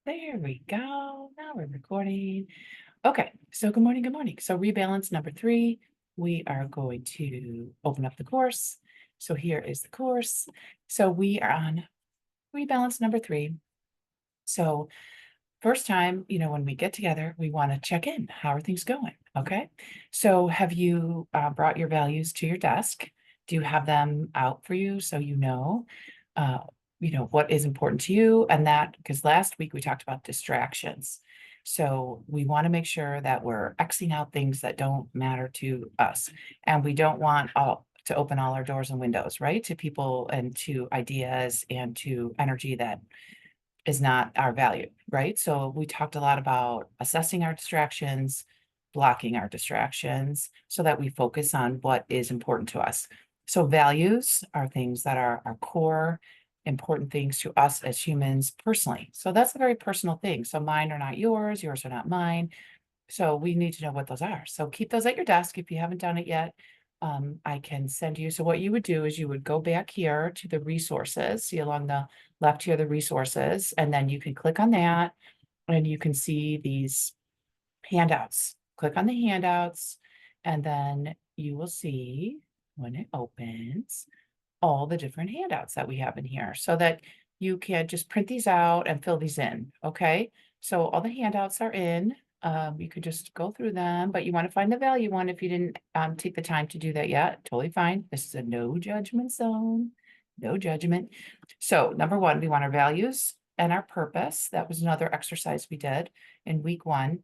There we go. Now we're recording. Okay, so good morning, good morning. So rebalance number 3, we are going to open up the course. So here is the course. So we are on rebalance number 3. So first time, when we get together, we want to check in. How are things going? Okay. So have you brought your values to your desk? Do you have them out for you so uh, what is important to you? And that, because last week we talked about distractions. So we want to make sure that we're Xing out things that don't matter to us. And we don't want to open all our doors and windows, right? To people and to ideas and to energy that is not our value, right? So we talked a lot about assessing our distractions, blocking our distractions so that we focus on what is important to us. So values are things that are our core important things to us as humans personally. So that's a very personal thing. So mine are not yours, yours are not mine. So we need to know what those are. So keep those at your desk if you haven't done it yet. I can send you. So what you would do is you would go back here to the resources, see along the left here, the resources, and then you can click on that and you can see these handouts. Click on the handouts, and then you will see when it opens all the different handouts that we have in here so that you can just print these out and fill these in. Okay. So all the handouts are in. You could just go through them, but you want to find the value one if you didn't take the time to do that yet. Totally fine. This is a no judgment zone, no judgment. So, number one, we want our values and our purpose. That was another exercise we did in week 1.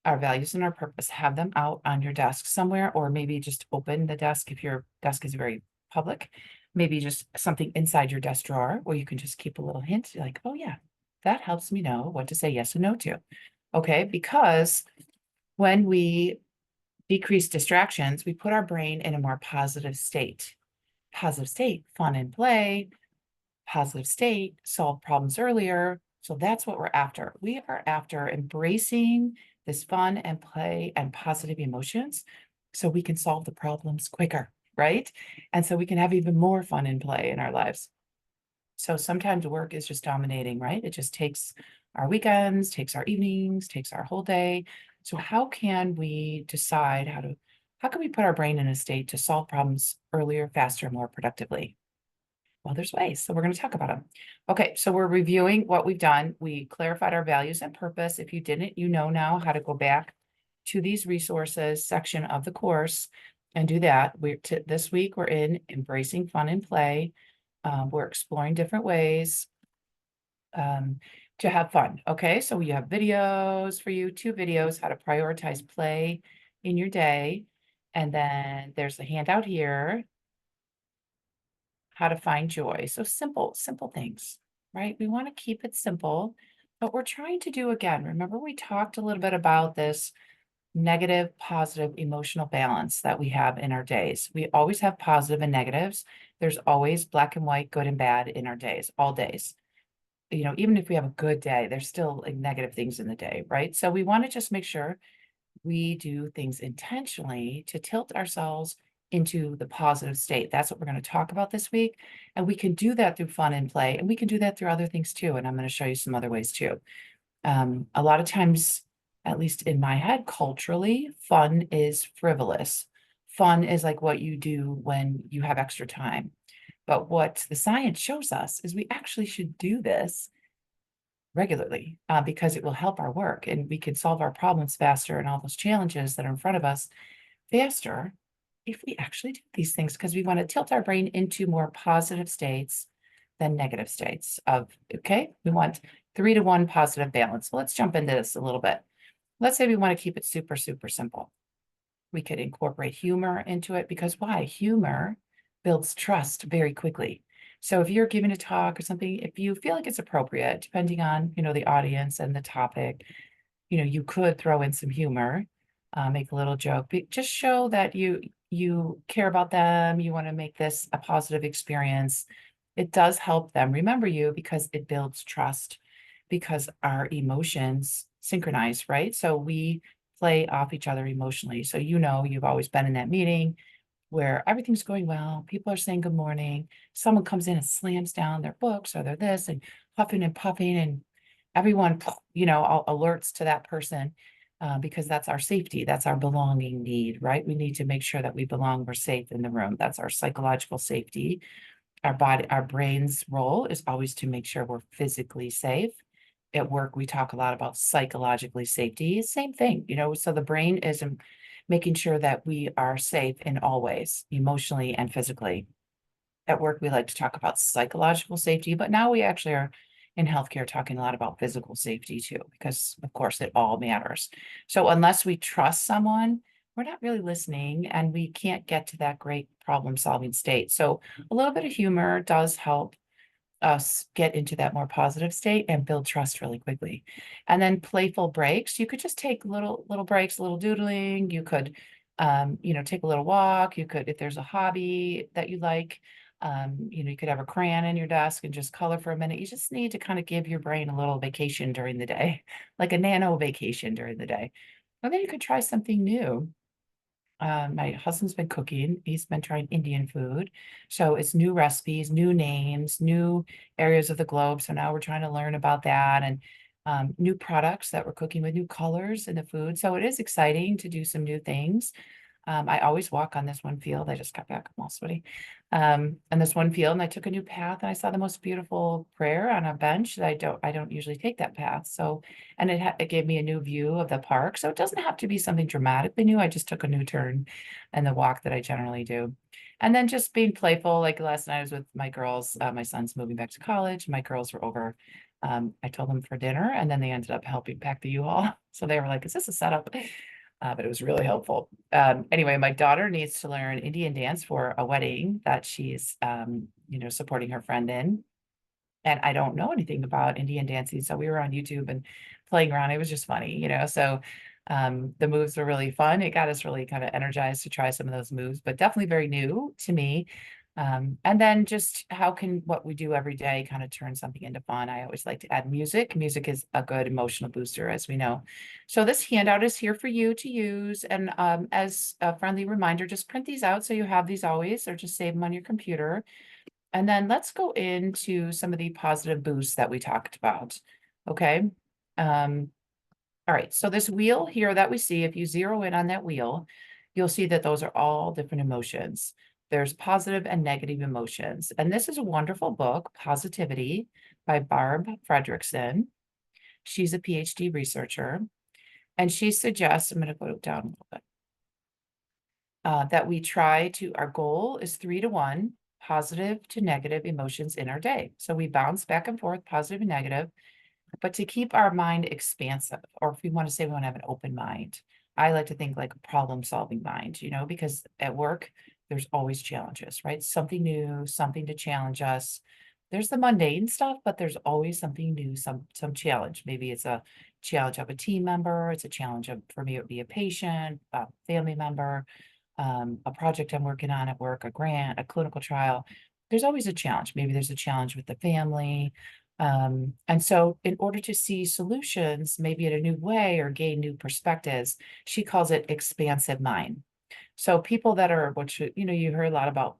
Our values and our purpose, have them out on your desk somewhere, or maybe just open the desk if your desk is very public. Maybe just something inside your desk drawer where you can just keep a little hint like, oh, yeah, that helps me know what to say yes and no to. Okay. Because when we decrease distractions, we put our brain in a more positive state. Positive state, fun and play, positive state, solve problems earlier. So that's what we're after. We are after embracing this fun and play and positive emotions so we can solve the problems quicker, right? And so we can have even more fun and play in our lives. So sometimes work is just dominating, right? It just takes our weekends, takes our evenings, takes our whole day. So how can we decide how can we put our brain in a state to solve problems earlier, faster, more productively? Well, there's ways. So we're going to talk about them. Okay. So we're reviewing what we've done. We clarified our values and purpose. If you didn't, you know now how to go back to these resources section of the course and do that. This week we're in embracing fun and play. We're exploring different ways um, to have fun. Okay. So we have videos for you, 2 videos, how to prioritize play in your day. And then there's a handout here, how to find joy. So simple, simple things, right? We want to keep it simple, but we're trying to do again. Remember, we talked a little bit about this negative, positive emotional balance that we have in our days. We always have positive and negatives. There's always black and white, good and bad in our days, all days. Even if we have a good day, there's still like negative things in the day, right? So we want to just make sure we do things intentionally to tilt ourselves into the positive state. That's what we're going to talk about this week. And we can do that through fun and play, and we can do that through other things too. And I'm going to show you some other ways too. A lot of times, at least in my head, culturally, fun is frivolous. Fun is like what you do when you have extra time. But what the science shows us is we actually should do this regularly because it will help our work and we can solve our problems faster and all those challenges that are in front of us faster if we actually do these things because we want to tilt our brain into more positive states than negative states of okay, we want 3 to 1 positive balance. So let's jump into this a little bit. Let's say we want to keep it super, super simple. We could incorporate humor into it because why? Humor builds trust very quickly. So if you're giving a talk or something, if you feel like it's appropriate, depending on, the audience and the topic, you could throw in some humor, make a little joke, but just show that you care about them, you want to make this a positive experience. It does help them remember you because it builds trust because our emotions synchronize, right? So we play off each other emotionally. So you've always been in that meeting where everything's going well, people are saying good morning, someone comes in and slams down their books or their this and huffing and puffing and everyone, alerts to that person, because that's our safety. That's our belonging need, right? We need to make sure that we belong, we're safe in the room. That's our psychological safety. Our body, our brain's role is always to make sure we're physically safe. At work, we talk a lot about psychologically safety, same thing, so the brain is making sure that we are safe in all ways, emotionally and physically. At work, we like to talk about psychological safety, but now we actually are in healthcare talking a lot about physical safety too, because of course it all matters. So unless we trust someone, we're not really listening and we can't get to that great problem solving state. So a little bit of humor does help us get into that more positive state and build trust really quickly. And then playful breaks, you could just take little breaks, a little doodling. You could, take a little walk. You could, if there's a hobby that you like, you could have a crayon in your desk and just color for a minute. You just need to kind of give your brain a little vacation during the day, like a nano vacation during the day. And then you could try something new. My husband's been cooking. He's been trying Indian food. So it's new recipes, new names, new areas of the globe. So now we're trying to learn about that and new products that we're cooking with new colors in the food. So it is exciting to do some new things. I always walk on this one field. I just got back. I'm all sweaty. On this one field, and I took a new path, and I saw the most beautiful prayer on a bench that I don't usually take that path. So, and it gave me a new view of the park. So it doesn't have to be something dramatically new. I just took a new turn in the walk that I generally do. And then just being playful. Like last night, I was with my girls. My son's moving back to college. My girls were over. I told them for dinner, and then they ended up helping pack the U-Haul. So they were like, "Is this a setup?" But it was really helpful. Anyway, my daughter needs to learn Indian dance for a wedding that she's, supporting her friend in. And I don't know anything about Indian dancing, so we were on YouTube and playing around. It was just funny, so, the moves were really fun. It got us really kinda energized to try some of those moves, but definitely very new to me. And then just how can what we do every day kinda turn something into fun? I always like to add music. Music is a good emotional booster, as we know. So this handout is here for you to use, and, as a friendly reminder, just print these out so you have these always, or just save them on your computer. And then let's go into some of the positive boosts that we talked about. Okay. Um, all right. So this wheel here that we see, if you zero in on that wheel, you'll see that those are all different emotions. There's positive and negative emotions. And this is a wonderful book, Positivity by Barb Fredrickson. She's a PhD researcher. And she suggests, I'm going to go down a little bit, that we try to, our goal is 3 to 1 positive to negative emotions in our day. So we bounce back and forth, positive and negative, but to keep our mind expansive, or if we want to say we want to have an open mind, I like to think like a problem solving mind, because at work, there's always challenges, right? Something new, something to challenge us. There's the mundane stuff, but there's always something new, some challenge. Maybe it's a challenge of a team member, it's a challenge of, for me, it would be a patient, a family member, a project I'm working on at work, a grant, a clinical trial. There's always a challenge. Maybe there's a challenge with the family. And so in order to see solutions, maybe in a new way or gain new perspectives, she calls it expansive mind. So people that are, which, you heard a lot about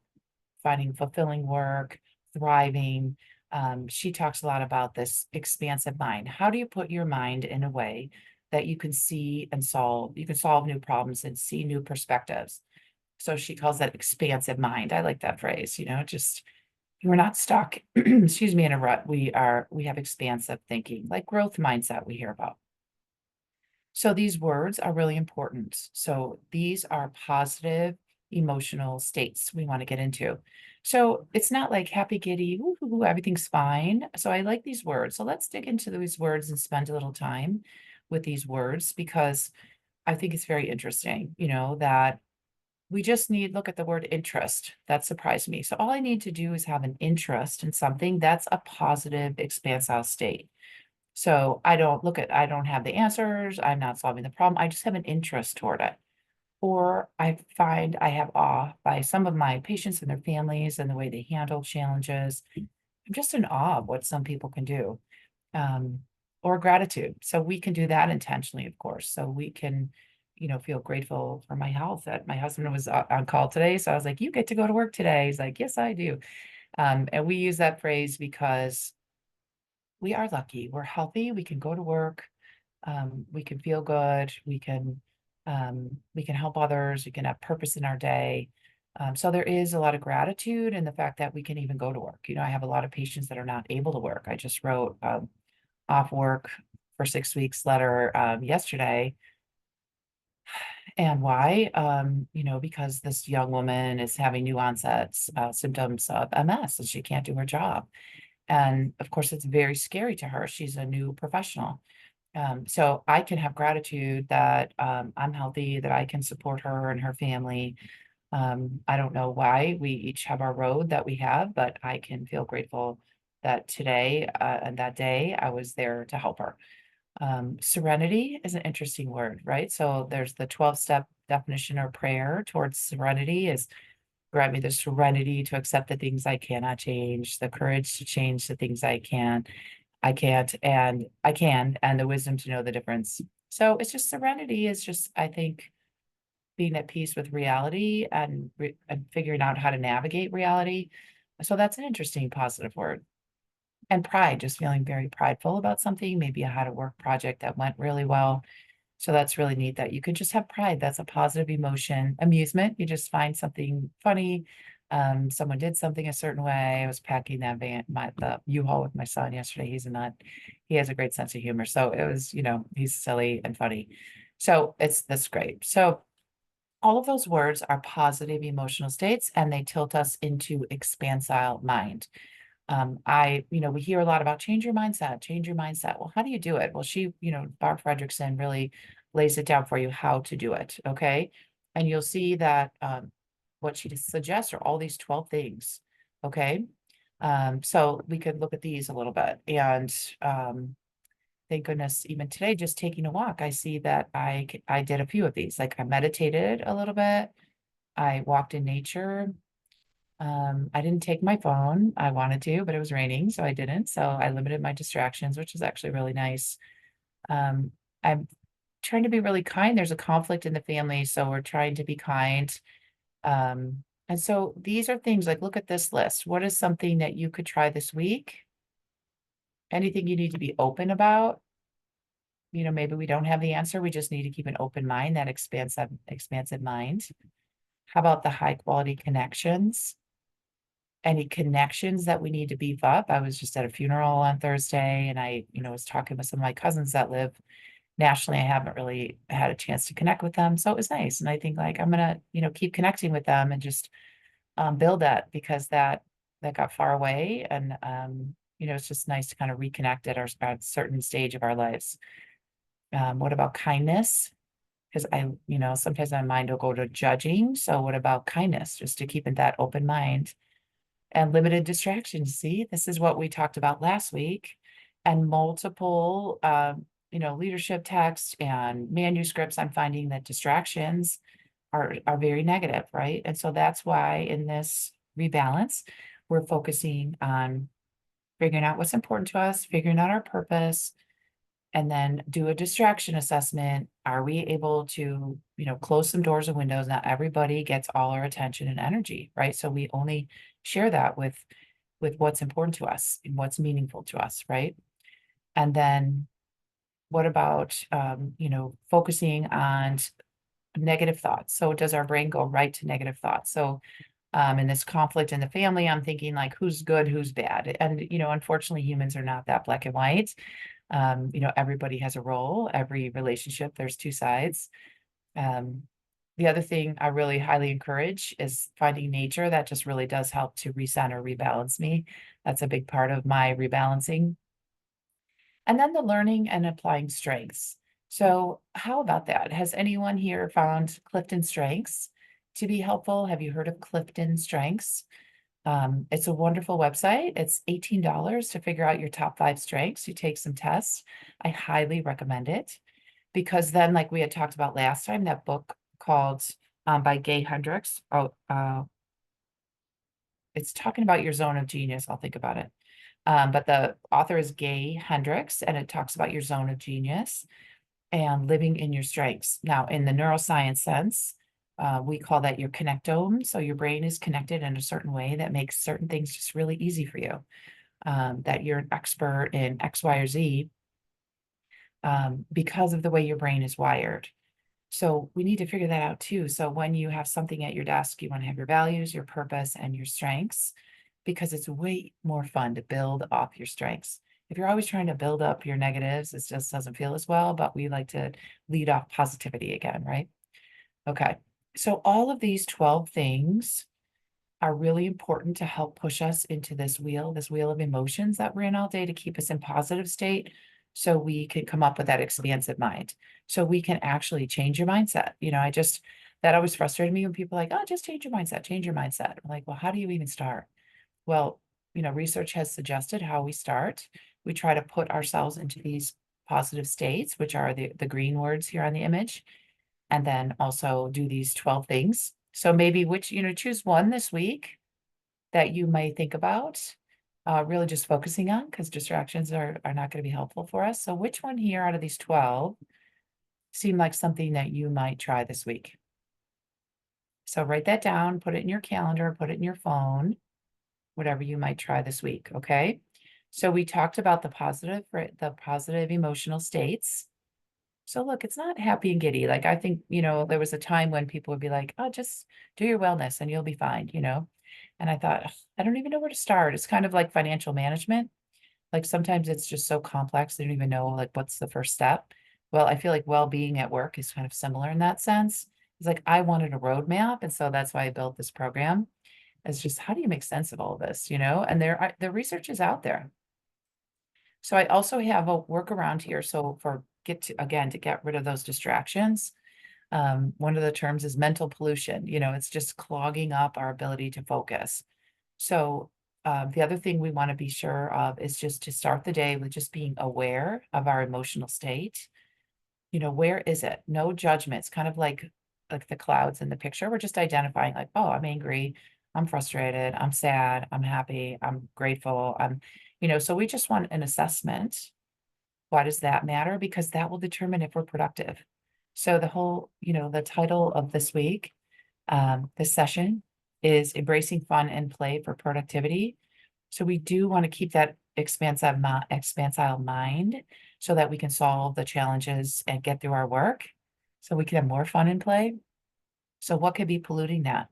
finding fulfilling work, thriving. She talks a lot about this expansive mind. How do you put your mind in a way that you can see and solve, you can solve new problems and see new perspectives? So she calls that expansive mind. I like that phrase, just we're not stuck, excuse me, in a rut. We have expansive thinking, like growth mindset we hear about. So these words are really important. So these are positive emotional states we want to get into. So it's not like happy giddy, woo, everything's fine. So I like these words. So let's dig into these words and spend a little time with these words, because I think it's very interesting, that we just need, look at the word interest. That surprised me. So all I need to do is have an interest in something that's a positive, expansive state. So I don't have the answers. I'm not solving the problem. I just have an interest toward it. Or I find I have awe by some of my patients and their families and the way they handle challenges. I'm just in awe of what some people can do. Um, or gratitude. So we can do that intentionally, of course. So we can, feel grateful for my health. That my husband was on call today. So I was like, "You get to go to work today." He's like, "Yes, I do." And we use that phrase because we are lucky. We're healthy. We can go to work. We can feel good. We can help others. We can have purpose in our day. So there is a lot of gratitude in the fact that we can even go to work. You know, I have a lot of patients that are not able to work. I just wrote off work for 6 weeks letter yesterday. And why? You know, because this young woman is having new onsets, symptoms of MS, and she can't do her job. And of course, it's very scary to her. She's a new professional. So I can have gratitude that I'm healthy, that I can support her and her family. I don't know why we each have our road that we have, but I can feel grateful that today and that day I was there to help her. Serenity is an interesting word, right? So there's the 12-step definition or prayer towards serenity is grant me the serenity to accept the things I cannot change, the courage to change the things I can't, and I can, and the wisdom to know the difference. So it's just serenity is just, I think, being at peace with reality and figuring out how to navigate reality. So that's an interesting positive word. And pride, just feeling very prideful about something. Maybe I had a work project that went really well. So that's really neat that you could just have pride. That's a positive emotion. Amusement, you just find something funny. Someone did something a certain way. I was packing that the U-Haul with my son yesterday. He's a nut. He has a great sense of humor. So it was, you know, he's silly and funny. So that's great. So all of those words are positive emotional states and they tilt us into expansile mind. We hear a lot about change your mindset, change your mindset. Well, how do you do it? Well, Barb Fredrickson really lays it down for you how to do it. Okay. And you'll see that what she suggests are all these 12 things. Okay. So we could look at these a little bit. And thank goodness, even today, just taking a walk, I see that I did a few of these. Like I meditated a little bit. I walked in nature. I didn't take my phone. I wanted to, but it was raining, so I didn't. So I limited my distractions, which is actually really nice. Um, I'm trying to be really kind. There's a conflict in the family, so we're trying to be kind. And so these are things like look at this list. What is something that you could try this week? Anything you need to be open about? You know, maybe we don't have the answer. We just need to keep an open mind, that expansive mind. How about the high quality connections? Any connections that we need to beef up. I was just at a funeral on Thursday and I, was talking with some of my cousins that live nationally. I haven't really had a chance to connect with them. So it was nice. And I think like I'm gonna, keep connecting with them and just build that because that got far away. And it's just nice to kind of reconnect at at a certain stage of our lives. What about kindness? Because sometimes my mind will go to judging. So what about kindness? Just to keep in that open mind and limited distractions. See, this is what we talked about last week. And multiple, leadership texts and manuscripts, I'm finding that distractions are very negative, right? And so that's why in this rebalance, we're focusing on figuring out what's important to us, figuring out our purpose, and then do a distraction assessment. Are we able to, close some doors and windows? Not everybody gets all our attention and energy, right? So we only share that with what's important to us and what's meaningful to us, right? And then what about focusing on negative thoughts? So does our brain go right to negative thoughts? So in this conflict in the family, I'm thinking like who's good, who's bad. And unfortunately humans are not that black and white. Everybody has a role, every relationship, there's two sides. Um, the other thing I really highly encourage is finding nature. That just really does help to recenter, rebalance me. That's a big part of my rebalancing. And then the learning and applying strengths. So how about that? Has anyone here found Clifton Strengths to be helpful? Have you heard of Clifton Strengths? It's a wonderful website. It's $18 to figure out your top 5 strengths. You take some tests. I highly recommend it because then, like we had talked about last time, that book called by Gay Hendricks. It's talking about your zone of genius. I'll think about it. But the author is Gay Hendricks, and it talks about your zone of genius and living in your strengths. Now, in the neuroscience sense, we call that your connectome. So your brain is connected in a certain way that makes certain things just really easy for you. that you're an expert in X, Y, or Z, because of the way your brain is wired. So we need to figure that out too. So when you have something at your desk, you want to have your values, your purpose, and your strengths, because it's way more fun to build off your strengths. If you're always trying to build up your negatives, it just doesn't feel as well, but we like to lead off positivity again, right? Okay. So all of these 12 things are really important to help push us into this wheel of emotions that we're in all day to keep us in positive state so we can come up with that expansive mind. So we can actually change your mindset. That always frustrated me when people are like, oh, just change your mindset, change your mindset. I'm like, well, how do you even start? Well, research has suggested how we start. We try to put ourselves into these positive states, which are the green words here on the image, and then also do these 12 things. So maybe choose one this week that you might think about, really just focusing on, because distractions are not going to be helpful for us. So which one here out of these 12 seem like something that you might try this week? So write that down, put it in your calendar, put it in your phone, whatever you might try this week, okay? So we talked about the positive, right, the positive emotional states. So look, it's not happy and giddy. Like I think, there was a time when people would be like, oh, just do your wellness and you'll be fine. And I thought, "Ugh, I don't even know where to start." It's kind of like financial management. Like sometimes it's just so complex, they don't even know like what's the first step. Well, I feel like well-being at work is kind of similar in that sense. It's like I wanted a roadmap, and so that's why I built this program. It's just how do you make sense of all this? And the research is out there. So I also have a workaround here. So to get rid of those distractions. One of the terms is mental pollution. It's just clogging up our ability to focus. So the other thing we want to be sure of is just to start the day with just being aware of our emotional state. Where is it? No judgments, kind of like the clouds in the picture. We're just identifying like, oh, I'm angry, I'm frustrated, I'm sad, I'm happy, I'm grateful. So we just want an assessment. Why does that matter? Because that will determine if we're productive. So the title of this session is Embracing Fun and Play for Productivity. So we do want to keep that expansive mind so that we can solve the challenges and get through our work so we can have more fun and play. So what could be polluting that?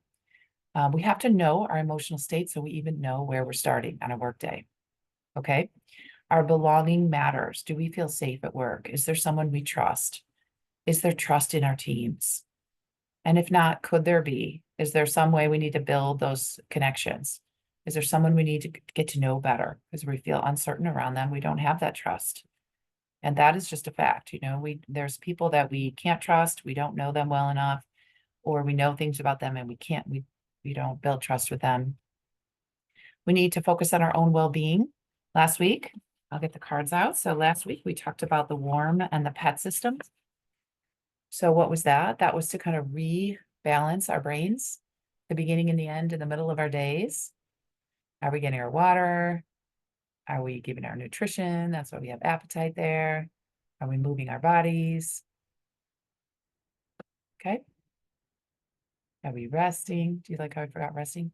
We have to know our emotional state so we even know where we're starting on a work day. Okay. Our belonging matters. Do we feel safe at work? Is there someone we trust? Is there trust in our teams? And if not, could there be? Is there some way we need to build those connections? Is there someone we need to get to know better because we feel uncertain around them? We don't have that trust. And that is just a fact. There's people that we can't trust, we don't know them well enough, or we know things about them and we don't build trust with them. We need to focus on our own well-being. Last week, I'll get the cards out. So last week we talked about the warm and the pet system. So what was that? That was to kind of rebalance our brains, the beginning and the end in the middle of our days. Are we getting our water? Are we giving our nutrition? That's why we have appetite there. Are we moving our bodies? Okay. Are we resting? Do you like how I forgot resting?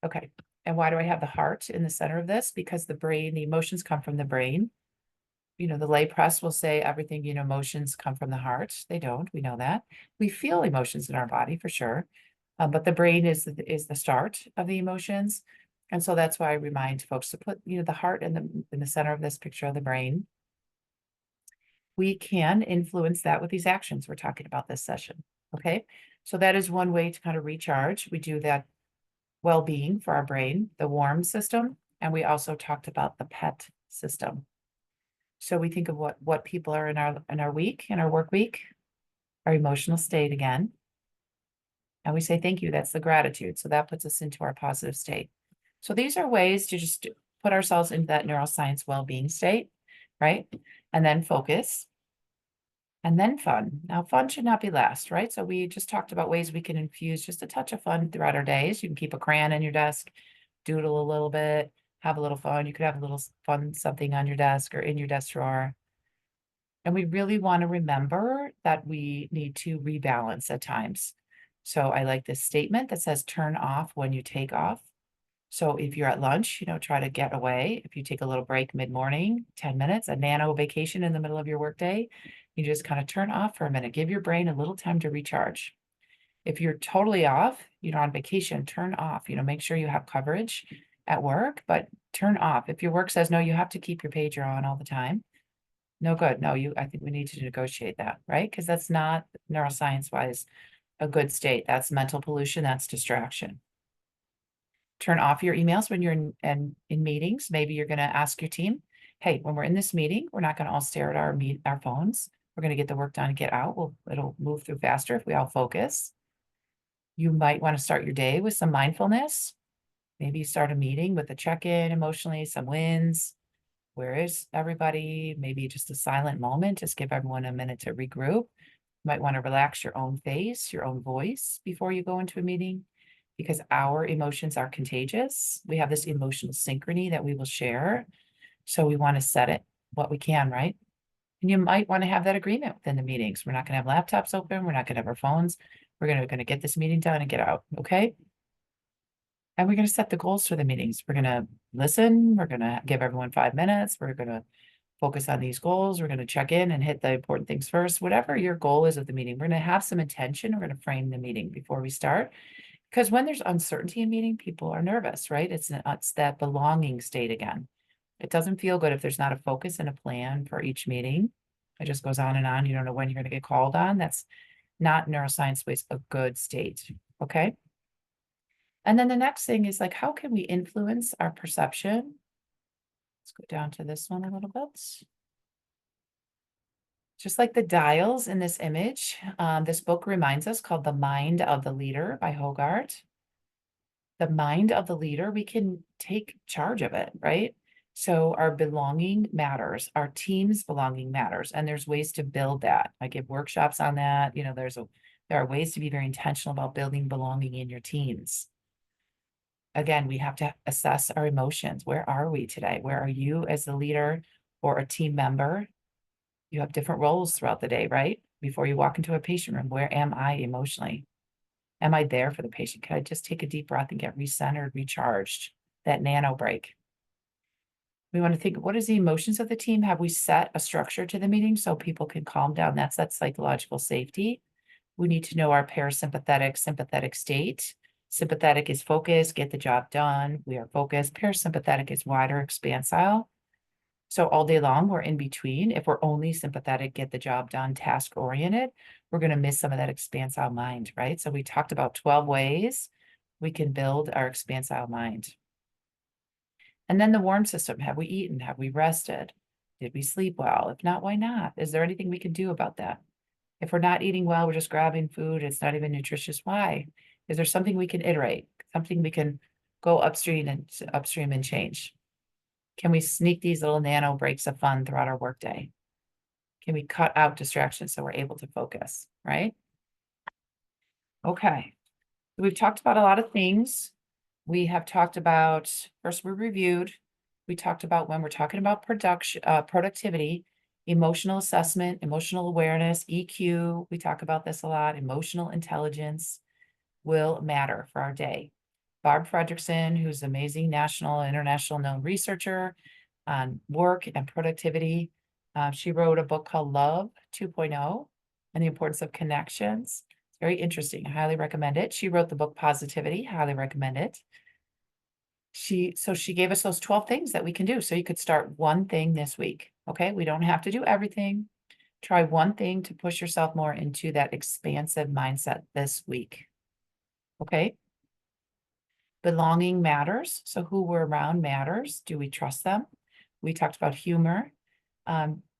Okay. And why do I have the heart in the center of this? Because the emotions come from the brain. The lay press will say everything, emotions come from the heart. They don't. We know that. We feel emotions in our body for sure. But the brain is the start of the emotions. And so that's why I remind folks to put, the heart in the center of this picture of the brain. We can influence that with these actions we're talking about this session. Okay. So that is one way to kind of recharge. We do that well-being for our brain, the warm system. And we also talked about the pet system. So we think of what people are in our work week, our emotional state again. And we say, thank you. That's the gratitude. So that puts us into our positive state. So these are ways to just put ourselves into that neuroscience well-being state, right? And then focus. And then fun. Now, fun should not be last, right? So we just talked about ways we can infuse just a touch of fun throughout our days. You can keep a crayon in your desk, doodle a little bit, have a little fun. You could have a little fun something on your desk or in your desk drawer. And we really want to remember that we need to rebalance at times. So I like this statement that says turn off when you take off. So if you're at lunch, try to get away. If you take a little break mid-morning, 10 minutes, a nano vacation in the middle of your workday, you just kind of turn off for a minute, give your brain a little time to recharge. If you're totally off, on vacation, turn off, make sure you have coverage at work, but turn off. If your work says, no, you have to keep your pager on all the time. No good. No, I think we need to negotiate that, right? Because that's not neuroscience wise a good state. That's mental pollution. That's distraction. Turn off your emails when you're in meetings. Maybe you're going to ask your team, hey, when we're in this meeting, we're not going to all stare at our phones. We're going to get the work done and get out. It'll move through faster if we all focus. You might want to start your day with some mindfulness. Maybe start a meeting with a check-in emotionally, some wins. Where is everybody? Maybe just a silent moment. Just give everyone a minute to regroup. You might want to relax your own face, your own voice before you go into a meeting, because our emotions are contagious. We have this emotional synchrony that we will share. So we want to set it what we can, right? And you might want to have that agreement within the meetings. We're not going to have laptops open. We're not going to have our phones. We're going to get this meeting done and get out. Okay. And we're going to set the goals for the meetings. We're going to listen. We're going to give everyone 5 minutes. We're going to focus on these goals. We're going to check in and hit the important things first. Whatever your goal is of the meeting, we're going to have some intention. We're going to frame the meeting before we start. Because when there's uncertainty in meeting, people are nervous, right? It's that belonging state again. It doesn't feel good if there's not a focus and a plan for each meeting. It just goes on and on. You don't know when you're going to get called on. That's not neuroscience ways a good state. Okay. And then the next thing is like, how can we influence our perception? Let's go down to this one a little bit. Just like the dials in this image, this book reminds us, called The Mind of the Leader by Hogarth. The mind of the leader, we can take charge of it, right? So our belonging matters, our team's belonging matters, and there's ways to build that. I give workshops on that. There are ways to be very intentional about building belonging in your teams. Again, we have to assess our emotions. Where are we today? Where are you as the leader or a team member? You have different roles throughout the day, right? Before you walk into a patient room, where am I emotionally? Am I there for the patient? Can I just take a deep breath and get recentered, recharged? That nano break. We want to think, what is the emotions of the team? Have we set a structure to the meeting so people can calm down? That's that psychological safety. We need to know our parasympathetic, sympathetic state. Sympathetic is focus, get the job done. We are focused. Parasympathetic is wider, expansile. So all day long, we're in between. If we're only sympathetic, get the job done, task oriented, we're going to miss some of that expansile mind, right? So we talked about 12 ways we can build our expansile mind. And then the warm system. Have we eaten? Have we rested? Did we sleep well? If not, why not? Is there anything we can do about that? If we're not eating well, we're just grabbing food, it's not even nutritious. Why? Is there something we can iterate? Something we can go upstream and change? Can we sneak these little nano breaks of fun throughout our workday? Can we cut out distractions so we're able to focus, right? Okay. We've talked about a lot of things. We have talked about, first we reviewed, we talked about when we're talking about productivity, emotional assessment, emotional awareness, EQ. We talk about this a lot. Emotional intelligence will matter for our day. Barb Fredrickson, who's an amazing national, international known researcher on work and productivity. She wrote a book called Love 2.0 and the Importance of Connections. It's very interesting. I highly recommend it. She wrote the book Positivity. Highly recommend it. So she gave us those 12 things that we can do. So you could start one thing this week. Okay. We don't have to do everything. Try one thing to push yourself more into that expansive mindset this week. Okay. Belonging matters. So who we're around matters. Do we trust them? We talked about humor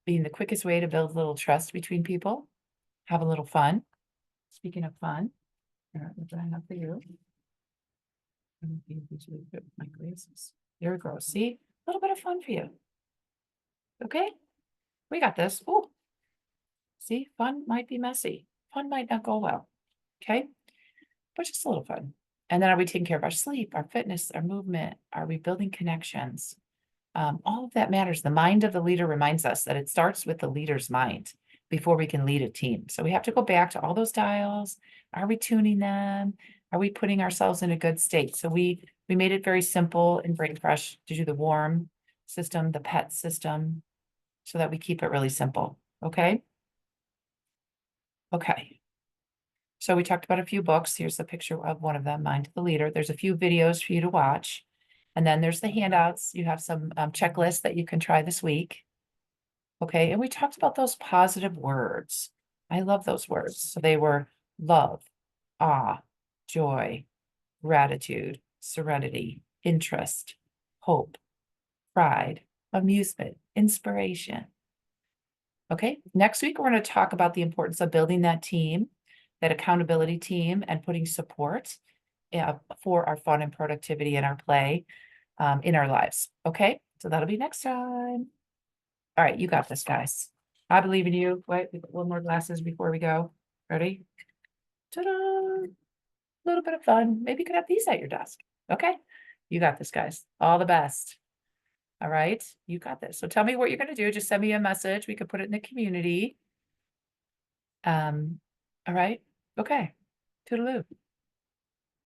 being the quickest way to build a little trust between people. Have a little fun. Speaking of fun, what do I have for you? My glasses. There we go. See, a little bit of fun for you. Okay, we got this. Oh, see, fun might be messy. Fun might not go well. Okay, but just a little fun. And then are we taking care of our sleep, our fitness, our movement? Are we building connections? All of that matters. The mind of the leader reminds us that it starts with the leader's mind before we can lead a team. So we have to go back to all those dials. Are we tuning them? Are we putting ourselves in a good state? So we We made it very simple in Brain Fresh to do the warm system, the pet system, so that we keep it really simple, okay? Okay. So we talked about a few books. Here's the picture of one of them, Mind the Leader. There's a few videos for you to watch. And then there's the handouts. You have some checklists that you can try this week. Okay, and we talked about those positive words. I love those words. So they were love, awe, joy, gratitude, serenity, interest, hope, pride, amusement, inspiration. Okay, next week we're going to talk about the importance of building that team, that accountability team, and putting support for our fun and productivity and our play in our lives. Okay, so that'll be next time. All right, you got this, guys. I believe in you. Wait, we got one more glasses before we go. Ready? Ta-da! A little bit of fun. Maybe you could have these at your desk. Okay, you got this, guys. All the best. All right, you got this. So tell me what you're going to do. Just send me a message. We could put it in the community. All right. Okay. Toodaloo.